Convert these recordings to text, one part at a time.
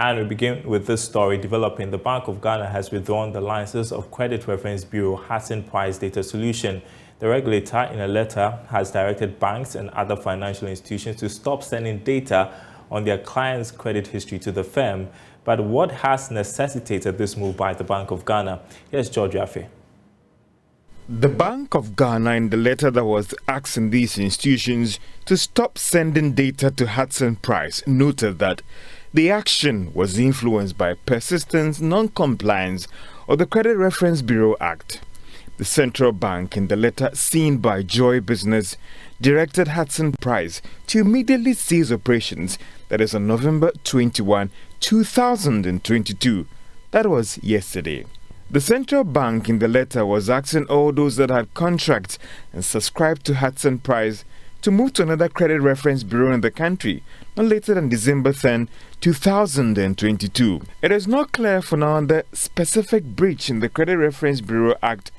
And we begin with this story developing. The Bank of Ghana has withdrawn the license of Credit Reference Bureau Hudson Price Data Solution. The regulator, in a letter, has directed banks and other financial institutions to stop sending data on their clients' credit history to the firm. But what has necessitated this move by the Bank of Ghana? Here's George Yafe. The Bank of Ghana, in the letter that was asking these institutions to stop sending data to Hudson Price, noted that the action was influenced by persistent non-compliance of the Credit Reference Bureau Act. The central bank, in the letter seen by Joy Business, directed Hudson Price to immediately cease operations. That is on November 21, 2022. That was yesterday. The central bank in the letter was asking all those that had contracts and subscribed to Hudson Price to move to another credit reference bureau in the country, not later than December 10, 2022. It is not clear for now the specific breach in the Credit Reference Bureau Act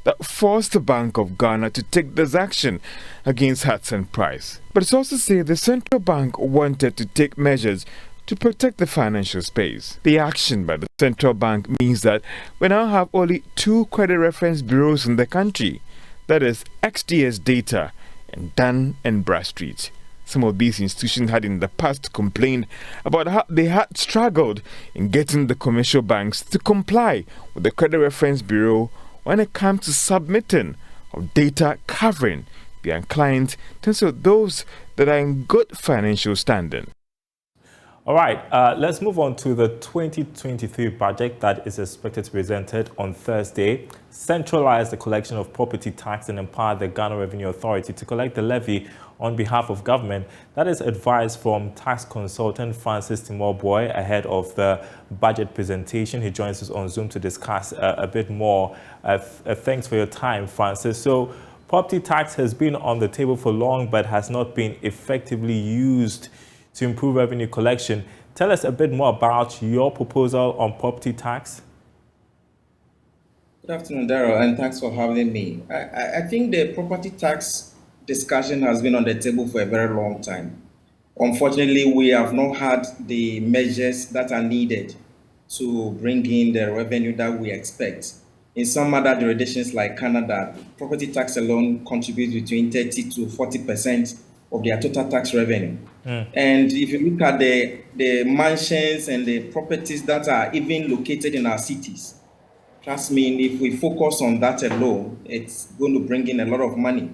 that forced the Bank of Ghana to take this action against Hudson Price. But it's also said the central bank wanted to take measures to protect the financial space. The action by the central bank means that we now have only two credit reference bureaus in the country, that is XDS Data and Dun and Bradstreet. Some of these institutions had in the past complained about how they had struggled in getting the commercial banks to comply with the Credit Reference Bureau when it comes to submitting of data covering their clients, in terms of those that are in good financial standing. All right, let's move on to the 2023 budget that is expected to be presented on Thursday. Centralize the collection of property tax and empower the Ghana Revenue Authority to collect the levy on behalf of government. That is advice from tax consultant Francis Timor-Boy ahead of the budget presentation. He joins us on Zoom to discuss a bit more. Thanks for your time, Francis. So, property tax has been on the table for long but has not been effectively used to improve revenue collection. Tell us a bit more about your proposal on property tax. Good afternoon, Daryl, and thanks for having me. I think the property tax discussion has been on the table for a very long time. Unfortunately, we have not had the measures that are needed to bring in the revenue that we expect. In some other jurisdictions like Canada, property tax alone contributes between 30 to 40% of their total tax revenue. And if you look at the mansions and the properties that are even located in our cities, trust me, if we focus on that alone, it's going to bring in a lot of money.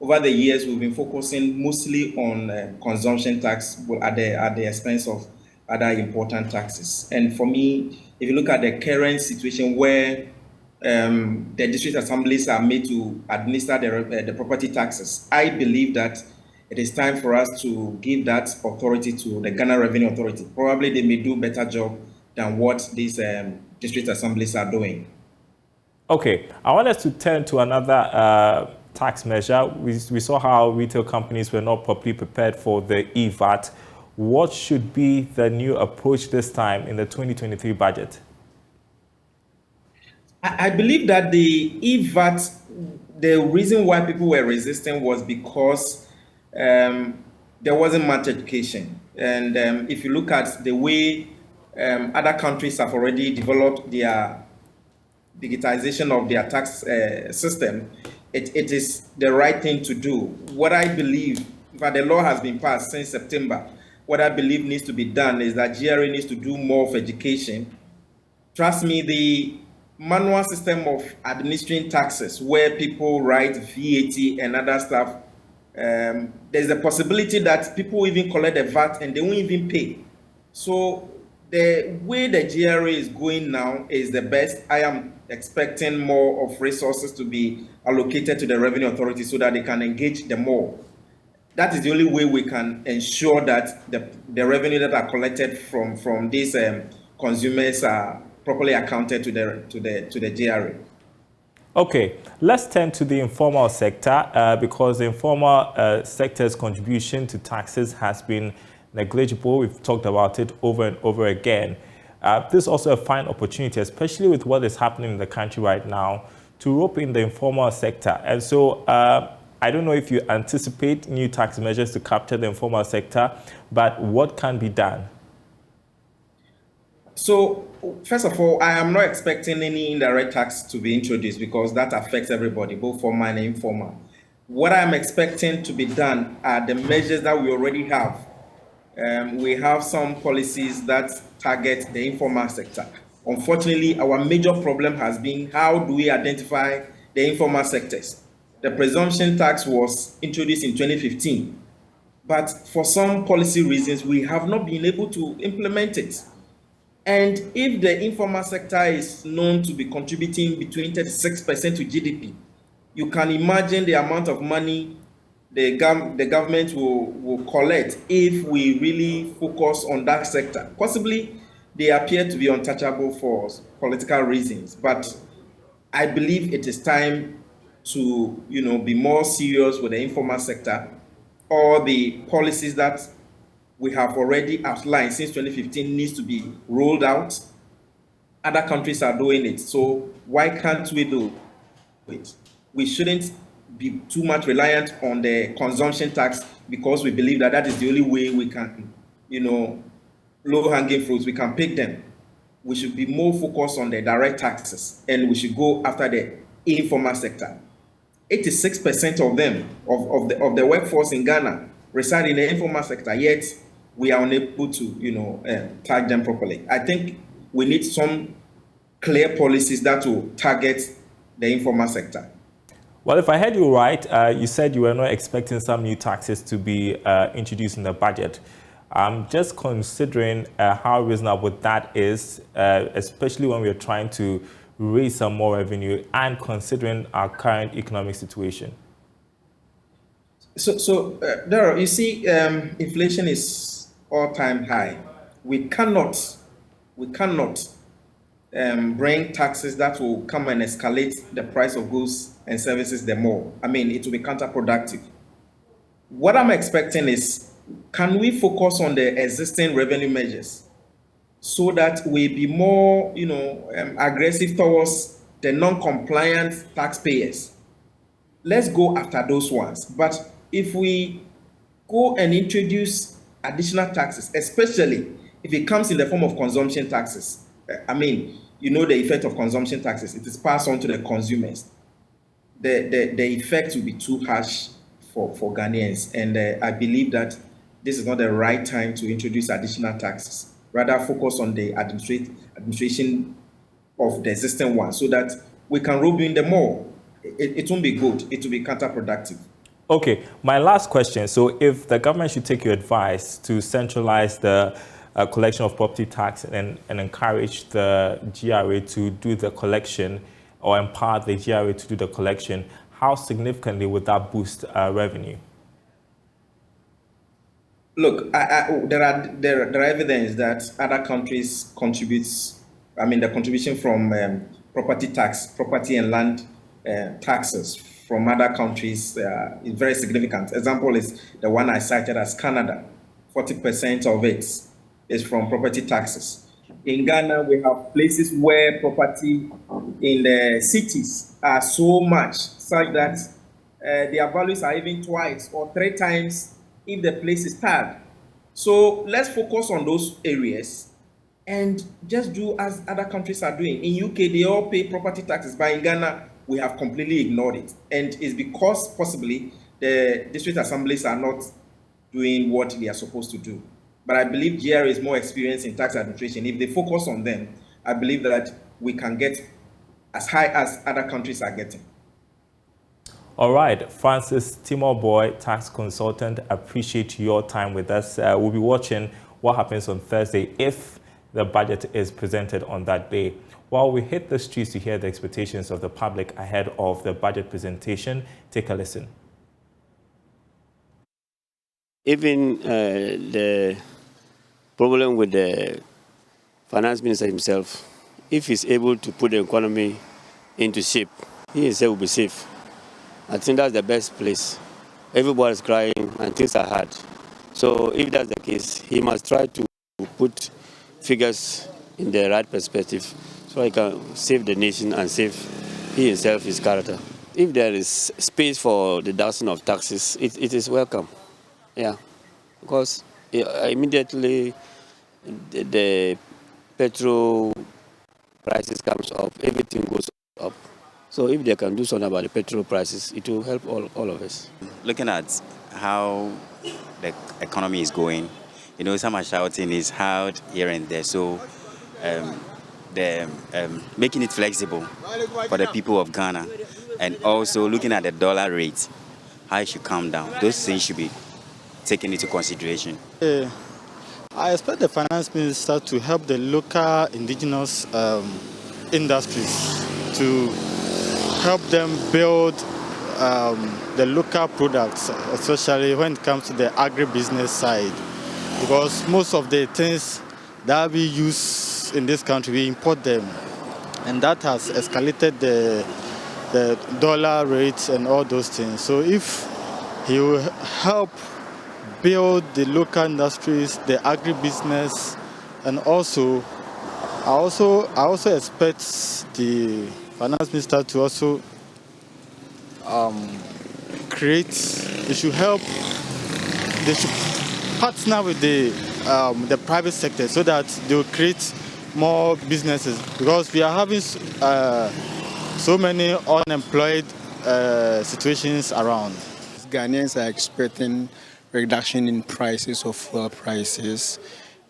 Over the years, we've been focusing mostly on consumption tax at the expense of other important taxes. And for me, if you look at the current situation where the district assemblies are made to administer the property taxes, I believe that it is time for us to give that authority to the Ghana Revenue Authority. Probably they may do a better job than what these district assemblies are doing. Okay, I want us to turn to another tax measure. We saw how retail companies were not properly prepared for the EVAT. What should be the new approach this time in the 2023 budget? I believe that the EVAT, the reason why people were resistant was because there wasn't much education. And if you look at the way other countries have already developed their digitization of their tax system, it is the right thing to do. What I believe, but the law has been passed since September, what I believe needs to be done is that GRA needs to do more of education. Trust me, the manual system of administering taxes where people write VAT and other stuff, there's a possibility that people even collect the VAT and they won't even pay. So the way the GRA is going now is the best. I am expecting more of resources to be allocated to the Revenue Authority so that they can engage them more. That is the only way we can ensure that the revenue that are collected from these consumers are properly accounted to the GRA. Okay, let's turn to the informal sector because the informal sector's contribution to taxes has been negligible. We've talked about it over and over again. This is also a fine opportunity, especially with what is happening in the country right now, to rope in the informal sector. And so I don't know if you anticipate new tax measures to capture the informal sector, but what can be done? So, first of all, I am not expecting any indirect tax to be introduced because that affects everybody, both formal and informal. What I'm expecting to be done are the measures that we already have. We have some policies that target the informal sector. Unfortunately, our major problem has been how do we identify the informal sectors? The presumption tax was introduced in 2015, but for some policy reasons, we have not been able to implement it. And if the informal sector is known to be contributing between 36% to GDP, you can imagine the amount of money the government will collect if we really focus on that sector. Possibly, they appear to be untouchable for political reasons, but I believe it is time to, be more serious with the informal sector. All the policies that we have already outlined since 2015 needs to be rolled out. Other countries are doing it, so why can't we do it? We shouldn't be too much reliant on the consumption tax because we believe that that is the only way we can, low-hanging fruits, we can pick them. We should be more focused on the direct taxes, and we should go after the informal sector. 86% of them, of the workforce in Ghana, reside in the informal sector, yet we are unable to, tag them properly. I think we need some clear policies that will target the informal sector. Well, if I heard you right, you said you were not expecting some new taxes to be introduced in the budget. Just considering how reasonable that is, especially when we're trying to raise some more revenue and considering our current economic situation. So Daryl, you see, inflation is all-time high. We cannot bring taxes that will come and escalate the price of goods and services the more. I mean, it will be counterproductive. What I'm expecting is, can we focus on the existing revenue measures so that we be more, aggressive towards the non-compliant taxpayers? Let's go after those ones. But if we go and introduce additional taxes, especially if it comes in the form of consumption taxes, I mean, the effect of consumption taxes, it is passed on to the consumers. The effect will be too harsh for Ghanaians. And I believe that this is not the right time to introduce additional taxes. Rather focus on the administration of the existing one so that we can roll in the more. It won't be good. It will be counterproductive. Okay, my last question. So if the government should take your advice to centralize the collection of property tax and encourage the GRA to do the collection or empower the GRA to do the collection, how significantly would that boost revenue? Look, there are evidence that other countries contributes. I mean, the contribution from property and land taxes from other countries is very significant. Example is the one I cited as Canada. 40% of it is from property taxes. In Ghana, we have places where property in the cities are so much such that their values are even twice or three times if the place is tagged. So let's focus on those areas and just do as other countries are doing. In UK, they all pay property taxes, but in Ghana, we have completely ignored it. And it's because possibly the district assemblies are not doing what they are supposed to do. But I believe GRA is more experienced in tax administration. If they focus on them, I believe that we can get as high as other countries are getting. All right, Francis Timor-Boy, tax consultant, appreciate your time with us. We'll be watching what happens on Thursday if the budget is presented on that day. While we hit the streets to hear the expectations of the public ahead of the budget presentation, take a listen. Even the problem with the finance minister himself, if he's able to put the economy into shape, he himself will be safe. I think that's the best place. Everybody's crying and things are hard. So if that's the case, he must try to put figures in the right perspective so he can save the nation and save he himself, his character. If there is space for the reduction of taxes, it is welcome. Yeah, because immediately the petrol prices comes up, everything goes up. So if they can do something about the petrol prices, it will help all of us. Looking at how the economy is going, some are shouting is hard here and there. So making it flexible for the people of Ghana, and also looking at the dollar rate, how it should come down. Those things should be taken into consideration. I expect the finance minister to help the local indigenous industries to help them build the local products, especially when it comes to the agribusiness side, because most of the things that we use in this country, we import them, and that has escalated the dollar rates and all those things. So if he will help build the local industries, the agribusiness, and also I also expect the finance minister to also they should partner with the private sector so that they will create more businesses, because we are having so many unemployed situations around. Ghanaians are expecting reduction in prices of fuel prices.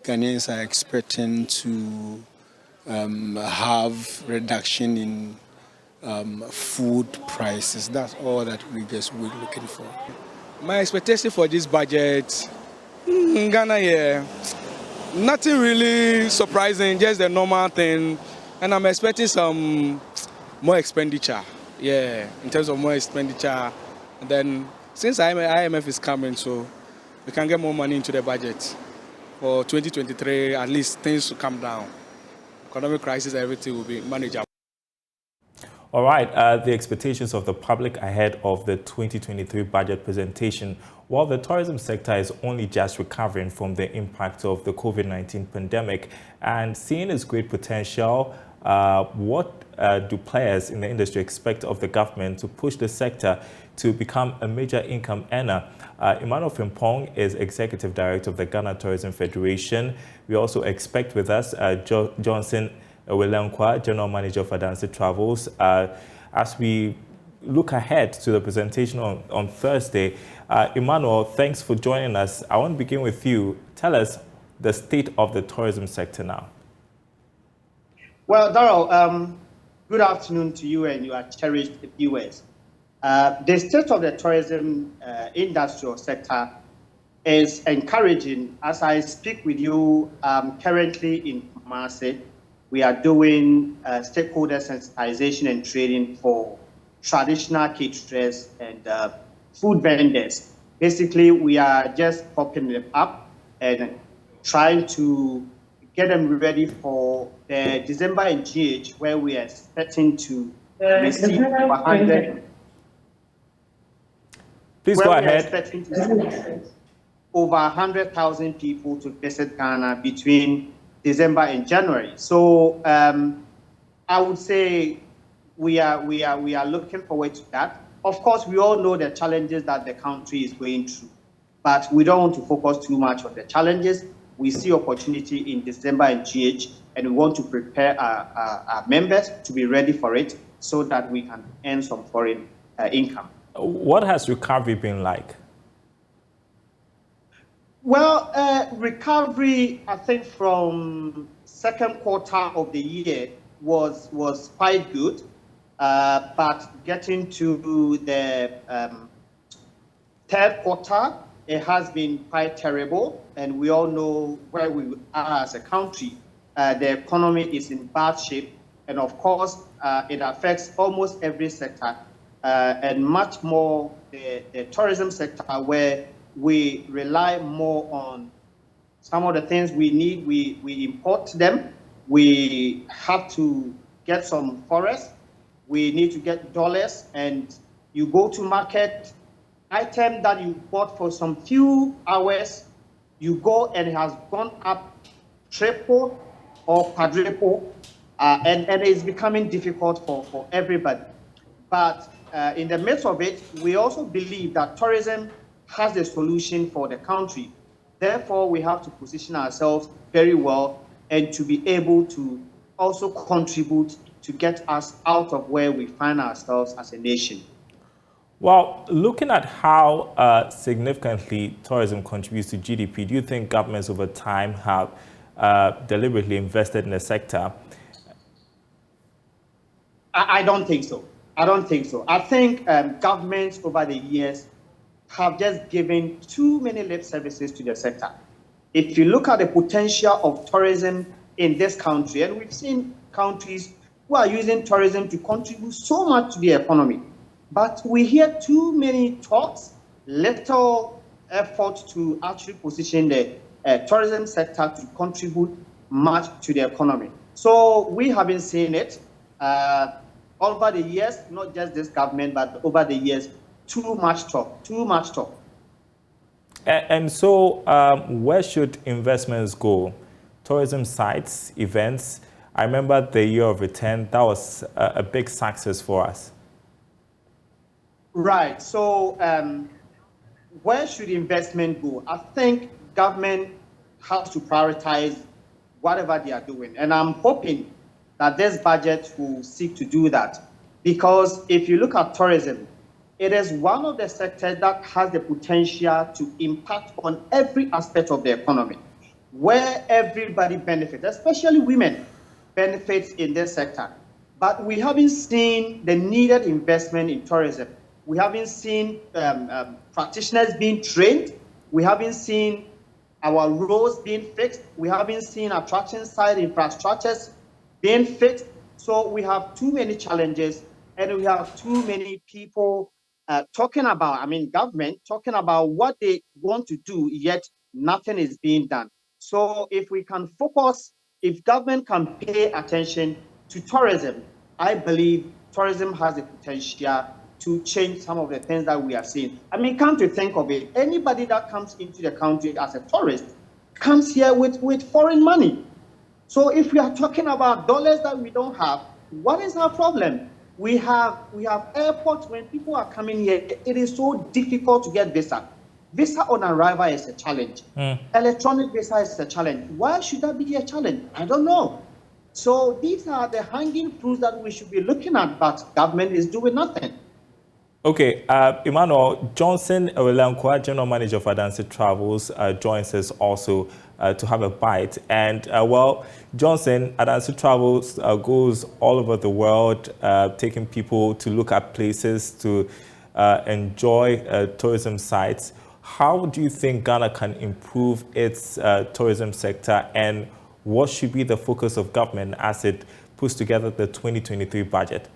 Ghanaians are expecting to have reduction in food prices. That's all that we're looking for. My expectation for this budget in Ghana, nothing really surprising, just the normal thing. And I'm expecting some more expenditure, in terms of more expenditure. And then since IMF is coming, so we can get more money into the budget. For 2023, at least things will come down. Economic crisis, everything will be manageable. All right, the expectations of the public ahead of the 2023 budget presentation. While the tourism sector is only just recovering from the impact of the COVID-19 pandemic and seeing its great potential, what do players in the industry expect of the government to push the sector to become a major income earner? Emmanuel Frimpong is Executive Director of the Ghana Tourism Federation. We also expect with us Johnson Welenkwa, General Manager for Adansi Travels. As we look ahead to the presentation on Thursday, Emmanuel, thanks for joining us. I want to begin with you. Tell us the state of the tourism sector now. Well, Daryl, good afternoon to you and your cherished viewers. The state of the tourism industrial sector is encouraging. As I speak with you, currently in Kumasi, we are doing stakeholder sensitization and training for traditional caterers and food vendors. Basically, we are just popping them up and trying to get them ready for the December and GH, where we are expecting to receive over 100. Please go ahead. We are expecting to see over 100,000 people to visit Ghana between December and January. So I would say we are looking forward to that. Of course, we all know the challenges that the country is going through, but we don't want to focus too much on the challenges. We see opportunity in December and GH, and we want to prepare our members to be ready for it so that we can earn some foreign income. What has recovery been like? Well, recovery, I think, from second quarter of the year was quite good, but getting to the third quarter, it has been quite terrible, and we all know where we are as a country. The economy is in bad shape, and of course, it affects almost every sector, and much more the tourism sector, where we rely more on some of the things we need. We import them. We have to get some forests. We need to get dollars, and you go to market, item that you bought for some few hours, you go and it has gone up triple or quadruple, and it's becoming difficult for everybody. But in the midst of it, we also believe that tourism has the solution for the country. Therefore, we have to position ourselves very well and to be able to also contribute to get us out of where we find ourselves as a nation. Well, looking at how significantly tourism contributes to GDP, do you think governments over time have deliberately invested in the sector? I don't think so. I don't think so. I think governments over the years have just given too many lip services to the sector. If you look at the potential of tourism in this country, and we've seen countries who are using tourism to contribute so much to the economy, but we hear too many talks, little effort to actually position the tourism sector to contribute much to the economy. So we have been seeing it over the years, not just this government, but over the years, too much talk, too much talk. And so where should investments go? Tourism sites, events. I remember the year of return, that was a big success for us. Right. So where should investment go? I think government has to prioritize whatever they are doing. And I'm hoping that this budget will seek to do that. Because if you look at tourism, it is one of the sectors that has the potential to impact on every aspect of the economy, where everybody benefits, especially women benefits in this sector. But we haven't seen the needed investment in tourism. We haven't seen practitioners being trained. We haven't seen our roads being fixed. We haven't seen attraction site infrastructures being fixed. So we have too many challenges, and we have too many people talking about, government talking about what they want to do, yet nothing is being done. So if we can focus, if government can pay attention to tourism, I believe tourism has the potential to change some of the things that we are seeing. Come to think of it, anybody that comes into the country as a tourist comes here with foreign money. So if we are talking about dollars that we don't have, what is our problem? We have airports. When people are coming here, it is so difficult to get visa. Visa on arrival is a challenge. Electronic visa is a challenge. Why should that be a challenge? I don't know. So these are the hanging fruits that we should be looking at, but government is doing nothing. Okay, Emmanuel, Johnson Ewelankwa, General Manager of Adansi Travels, joins us also to have a bite. And well, Johnson, Adansi Travels goes all over the world, taking people to look at places, to enjoy tourism sites. How do you think Ghana can improve its tourism sector, and what should be the focus of government as it puts together the 2023 budget?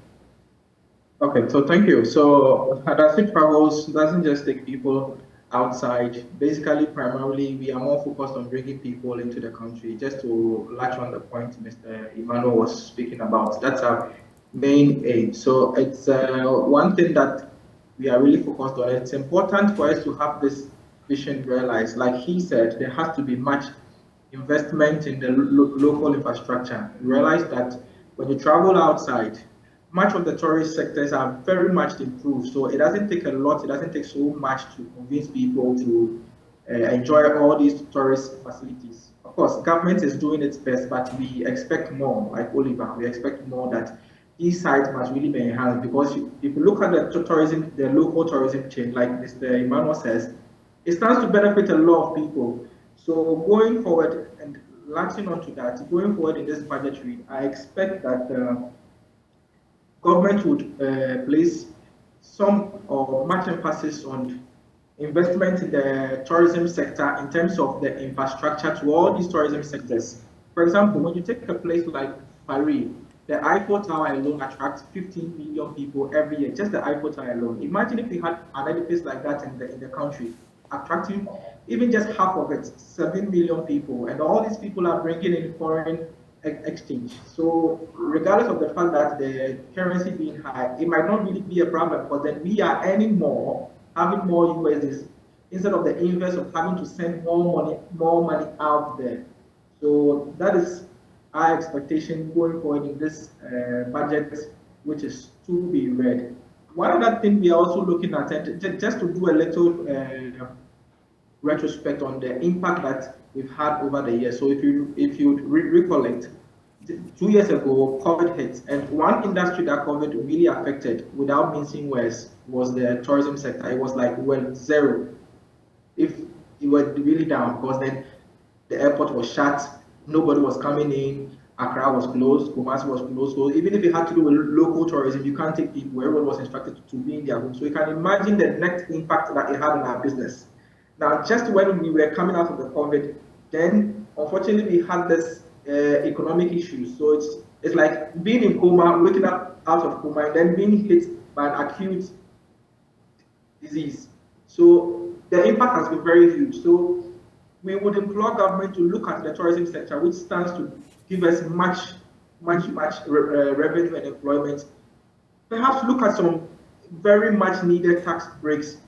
Okay, so thank you. So Adansi Travels doesn't just take people outside. Basically, primarily, we are more focused on bringing people into the country. Just to latch on the point Mr. Emmanuel was speaking about, that's our main aim. So it's one thing that we are really focused on. It's important for us to have this vision realized. Like he said, there has to be much investment in the local infrastructure. Realize that when you travel outside, much of the tourist sectors are very much improved. So it doesn't take a lot, it doesn't take so much to convince people to enjoy all these tourist facilities. Of course, government is doing its best, but we expect more, like Oliver, we expect more that these sites must really be enhanced, because if you look at the tourism, the local tourism chain, like Mr. Emmanuel says, it stands to benefit a lot of people. So going forward, and latching on to that, going forward in this budgetary, I expect that government would place some or much emphasis on investment in the tourism sector in terms of the infrastructure to all these tourism sectors. For example, when you take a place like Paris, the Eiffel Tower alone attracts 15 million people every year, just the Eiffel Tower alone. Imagine if we had an edifice like that in the country, attracting even just half of it, 7 million people, and all these people are bringing in foreign exchange. So regardless of the fact that the currency being high, it might not really be a problem, because then we are earning more, having more USDs, instead of the inverse of having to send more money out there. So that is our expectation going forward in this budget, which is to be read. One other thing we are also looking at, just to do a little retrospect on the impact that we've had over the years. So if you recollect, 2 years ago, COVID hit, and one industry that COVID really affected, without mincing words, was the tourism sector. It was like, well, zero. If it were really down, because then the airport was shut, nobody was coming in, Accra was closed, Kumasi was closed. So even if you had to do with local tourism, you can't take people. Everyone was instructed to be in their home. So you can imagine the net impact that it had on our business. Now, just when we were coming out of the COVID, then unfortunately we had this economic issues. So it's like being in coma, waking up out of coma, and then being hit by an acute disease. So the impact has been very huge. So we would implore government to look at the tourism sector, which stands to give us much revenue and employment. Perhaps look at some very much needed tax breaks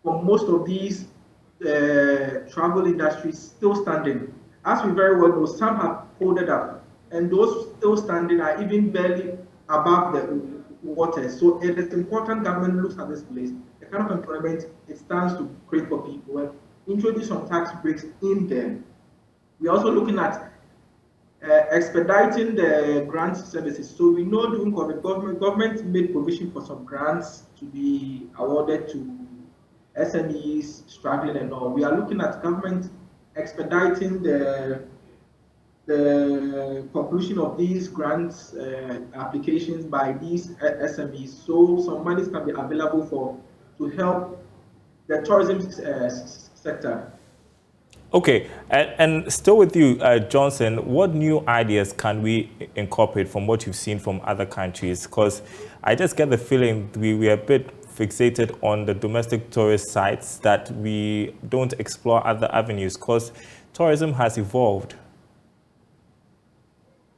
for most of these travel industries still standing. As we very well know, some have folded up, and those still standing are even barely above the water. So it is important government looks at this place, the kind of employment it stands to create for people, and introduce some tax breaks in there. We're also looking at expediting the grant services. So we know during COVID, government made provision for some grants to be awarded to SMEs struggling and all. We are looking at government expediting the conclusion of these grants applications by these SMEs, so some monies can be available to help the tourism sector. Okay, and still with you, Johnson, what new ideas can we incorporate from what you've seen from other countries? Because I just get the feeling we are a bit fixated on the domestic tourist sites, that we don't explore other avenues, because tourism has evolved.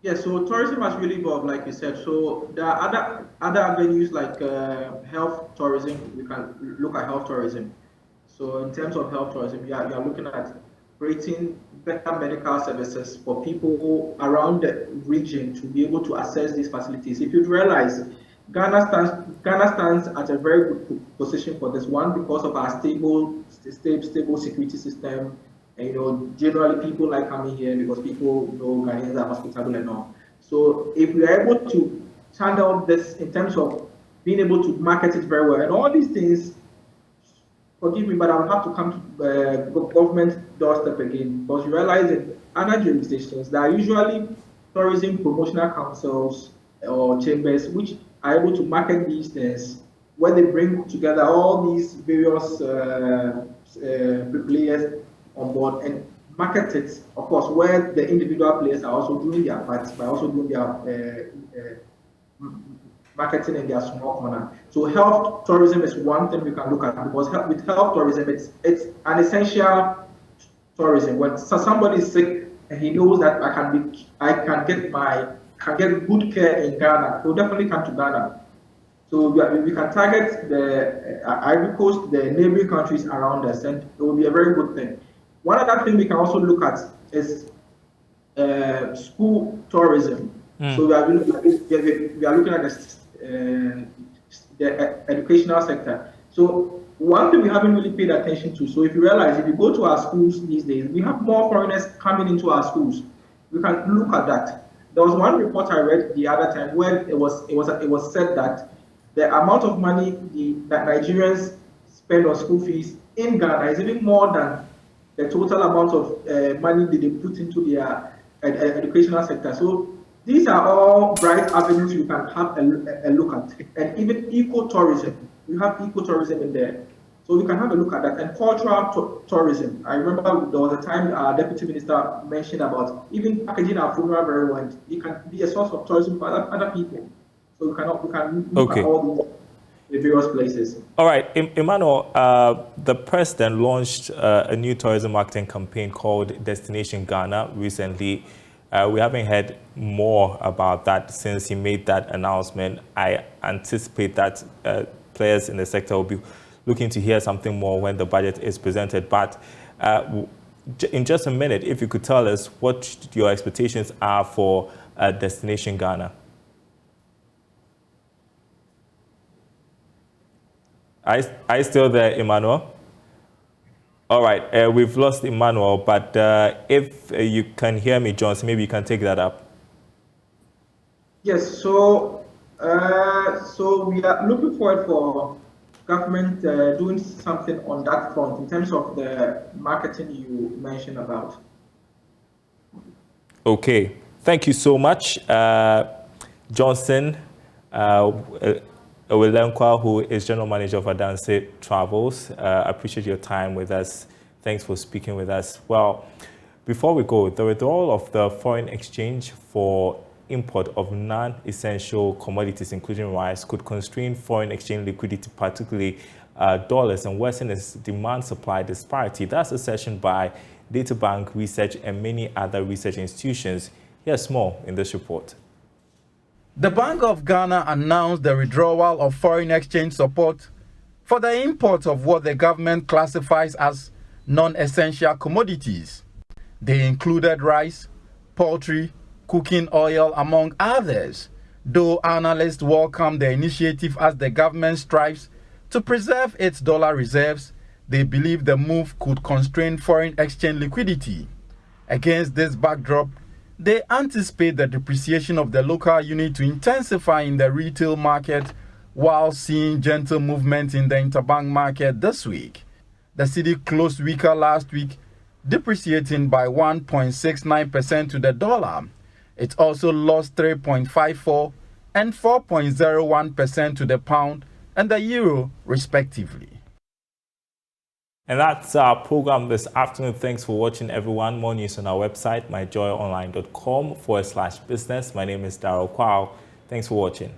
Yeah, so tourism has really evolved, like you said. So there are other avenues like health tourism. We can look at health tourism. So in terms of health tourism, you are looking at creating better medical services for people around the region to be able to access these facilities. If you realize, Ghana stands at a very good position for this one because of our stable security system. And generally people like coming here because people know Ghanaians are hospitable and all. So if we are able to channel this in terms of being able to market it very well, and all these things, forgive me, but I will have to come to government doorstep again, because you realize in other jurisdictions there are usually tourism promotional councils or chambers which are able to market these things, where they bring together all these various players on board and market it, of course, where the individual players are also doing their parts by also doing their marketing in their small corner. So health tourism is one thing we can look at, because with health tourism, it's an essential tourism. When somebody is sick and he knows that I can get good care in Ghana, he'll definitely come to Ghana. So we can target the Ivory Coast, the neighboring countries around us, and it will be a very good thing. One other thing we can also look at is school tourism. So we are looking at the educational sector. So one thing we haven't really paid attention to. So if you realize, if you go to our schools these days, we have more foreigners coming into our schools. We can look at that. There was one report I read the other time where it was said that the amount of money that Nigerians spend on school fees in Ghana is even more than the total amount of money that they put into their educational sector. So these are all bright avenues you can have a look at. And even ecotourism, we have ecotourism in there. So we can have a look at that. And cultural tourism. I remember there was a time our deputy minister mentioned about even packaging our funeral very well. It can be a source of tourism for other people. So we can look at all these various places. All right, Emmanuel, the president launched a new tourism marketing campaign called Destination Ghana recently. We haven't heard more about that since he made that announcement. I anticipate that players in the sector will be looking to hear something more when the budget is presented. But in just a minute, if you could tell us what your expectations are for Destination Ghana. Are you still there, Emmanuel? All right, we've lost Emmanuel, but if you can hear me, Johnson, maybe you can take that up. Yes, so we are looking forward for government doing something on that front in terms of the marketing you mentioned about. Okay, thank you so much, Johnson Kwawu, who is General Manager of Adanse Travels. Appreciate your time with us. Thanks for speaking with us. Well, before we go, the withdrawal of the foreign exchange for import of non-essential commodities, including rice, could constrain foreign exchange liquidity, particularly dollars, and worsen its demand-supply disparity. That's a session by Data Bank Research and many other research institutions. Here's more in this report. The Bank of Ghana announced the withdrawal of foreign exchange support for the import of what the government classifies as non-essential commodities. They included rice, poultry, cooking oil, among others. Though analysts welcome the initiative as the government strives to preserve its dollar reserves, they believe the move could constrain foreign exchange liquidity. Against this backdrop, they anticipate the depreciation of the local unit to intensify in the retail market while seeing gentle movement in the interbank market this week. The cedi closed weaker last week, depreciating by 1.69% to the dollar. It also lost 3.54 and 4.01% to the pound and the euro, respectively. And that's our program this afternoon. Thanks for watching, everyone. More news on our website, myjoyonline.com/business. My name is Daryl. Kwawu. Thanks for watching.